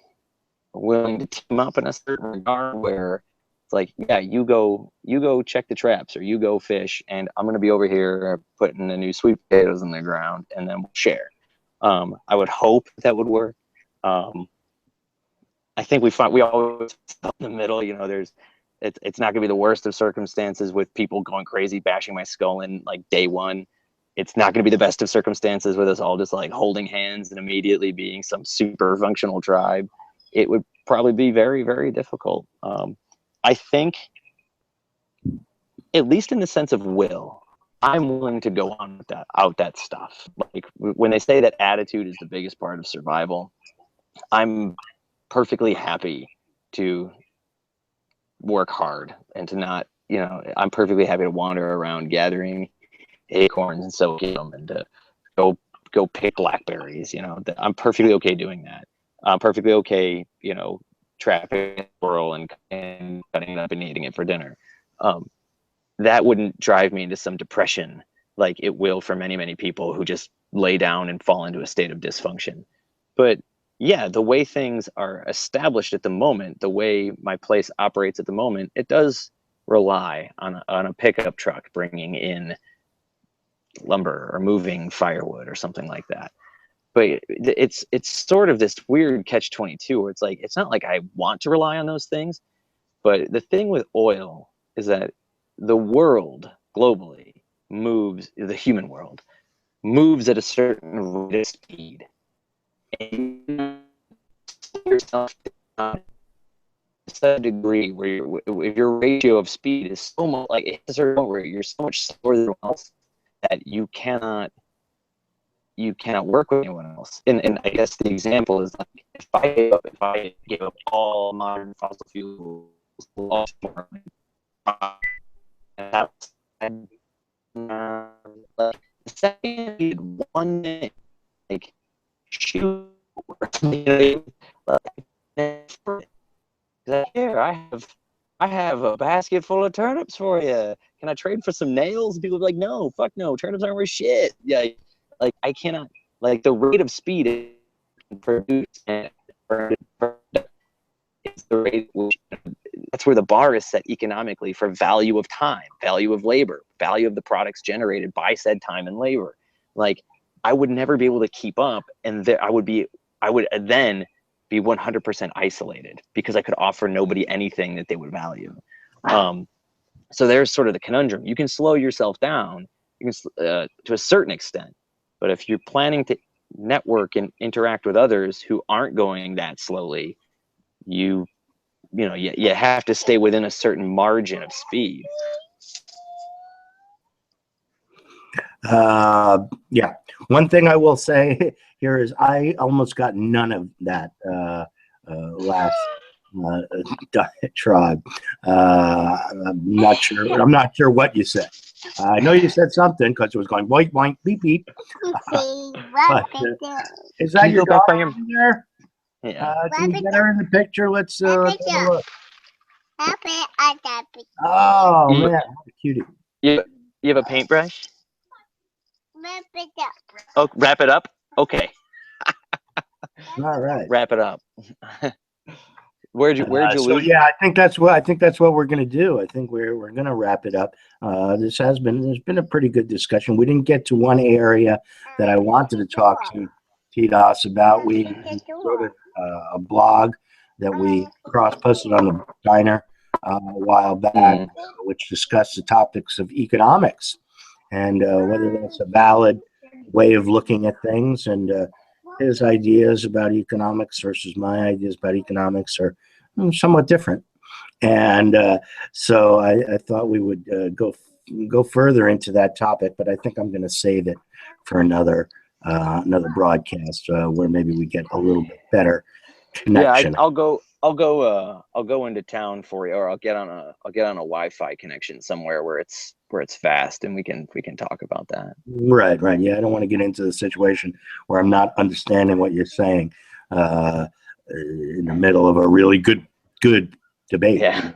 S2: willing to team up in a certain regard where it's like, yeah, you go check the traps or you go fish, and I'm going to be over here putting the new sweet potatoes in the ground, and then we'll share. I would hope that would work. I think we always in the middle, you know, it's not going to be the worst of circumstances with people going crazy, bashing my skull in like day one. It's not going to be the best of circumstances with us all just like holding hands and immediately being some super functional tribe. It would probably be very, very difficult. I think, at least in the sense of will, I'm willing to go on with that stuff. Like when they say that attitude is the biggest part of survival, I'm perfectly happy to work hard and to not, you know, I'm perfectly happy to wander around gathering acorns and soaking them and to go pick blackberries. You know, I'm perfectly okay doing that. I'm perfectly okay, you know, trapping a squirrel and cutting it up and eating it for dinner. That wouldn't drive me into some depression like it will for many, many people who just lay down and fall into a state of dysfunction. But yeah, the way things are established at the moment, the way my place operates at the moment, it does rely on a pickup truck bringing in lumber or moving firewood or something like that. But it's sort of this weird catch-22 where it's like, it's not like I want to rely on those things, but the thing with oil is that the world globally moves, the human world moves at a certain rate of speed. And yourself to a degree where if your ratio of speed is so much, like it's a certain point where you're so much slower than anyone else that you cannot work with anyone else. And I guess the example is like if I gave up all modern fossil fuels, like the second you did one thing, like shoot, you know, like, here I have a basket full of turnips for you. Can I trade for some nails? And people be like, no, fuck no, turnips aren't worth shit. Yeah, like I cannot, like the rate of speed produce and is the rate which, that's where the bar is set economically for value of time, value of labor, value of the products generated by said time and labor. Like I would never be able to keep up, and I would then be 100% isolated because I could offer nobody anything that they would value. So there's sort of the conundrum. You can slow yourself down, you can to a certain extent, but if you're planning to network and interact with others who aren't going that slowly, you have to stay within a certain margin of speed.
S1: Yeah. One thing I will say here is I almost got none of that last tribe. I'm not sure what you said. I know you said something because it was going boink boink beep beep. But, is that your dog over there?
S2: Yeah.
S1: Can you get her in the picture? Let's have a look. Oh man, what a cutie.
S2: You have a paintbrush?
S3: Wrap it up.
S2: Oh, wrap it up? Okay.
S1: All right.
S2: Wrap it up. Where'd you
S1: so
S2: lose?
S1: Yeah, I think that's what we're going to do. I think we're going to wrap it up. There's been a pretty good discussion. We didn't get to one area that I wanted to talk to TDOS about. We wrote a blog that we cross-posted on the Diner a while back, which discussed the topics of economics and whether that's a valid way of looking at things. And his ideas about economics versus my ideas about economics are somewhat different. And so I thought we would go further into that topic, but I think I'm going to save it for another broadcast where maybe we get a little bit better connection.
S2: Yeah, I'll go into town for you, or I'll get on a Wi-Fi connection somewhere where it's fast, and we can talk about that.
S1: Right. Yeah, I don't want to get into the situation where I'm not understanding what you're saying in the middle of a really good debate.
S2: Yeah.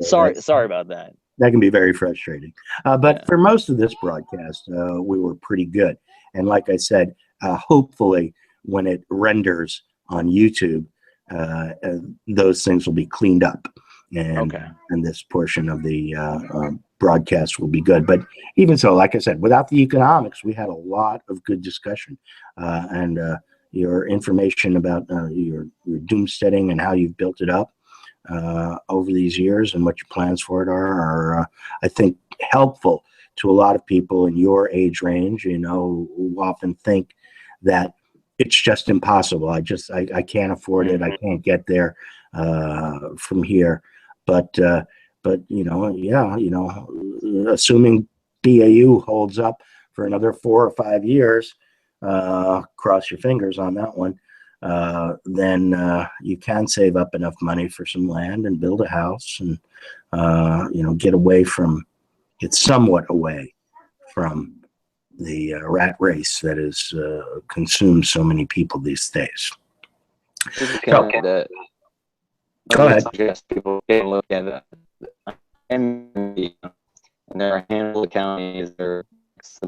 S2: Sorry about that.
S1: That can be very frustrating. But for most of this broadcast, we were pretty good. And like I said, hopefully when it renders on YouTube, those things will be cleaned up. And this portion of the broadcast will be good. But even so, like I said, without the economics, we had a lot of good discussion. And your information about your doomsteading and how you've built it up over these years and what your plans for it are I think, helpful to a lot of people in your age range, who often think that it's just impossible. I can't afford it. I can't get there from here. But assuming BAU holds up for another 4 or 5 years, cross your fingers on that one, then you can save up enough money for some land and build a house and get somewhat away from the rat race that is consumes so many people these days.
S2: Go
S1: ahead.
S2: Suggest people take a look at and there are a handful of counties that are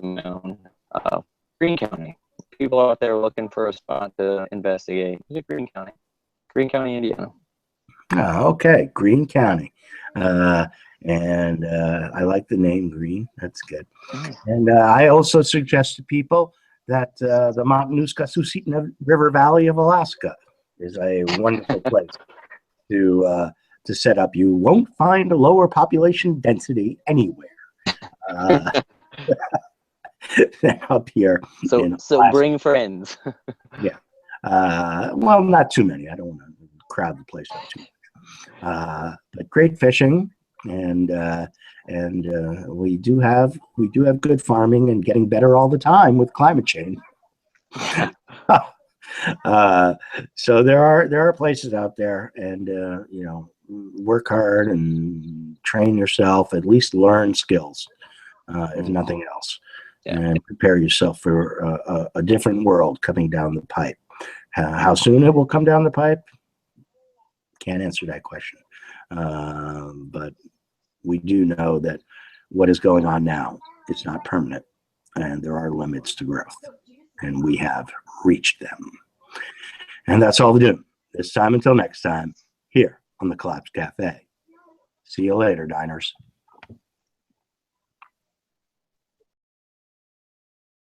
S2: known. Green County. People out there looking for a spot to investigate. Green County, Indiana.
S1: Okay, Green County. And I like the name Green. That's good. And I also suggest to people that the Matanuska-Susitna River Valley of Alaska is a wonderful place to set up. You won't find a lower population density anywhere than up here.
S2: So bring friends.
S1: Yeah. Well, not too many. I don't want to crowd the place up too much. But great fishing, and we do have good farming and getting better all the time with climate change. So there are places out there, and work hard and train yourself. At least learn skills, if nothing else, and prepare yourself for a different world coming down the pipe. How soon it will come down the pipe? Can't answer that question. But we do know that what is going on now is not permanent, and there are limits to growth, and we have reached them. And that's all to do this time until next time here on the Collapse Cafe. See you later, diners.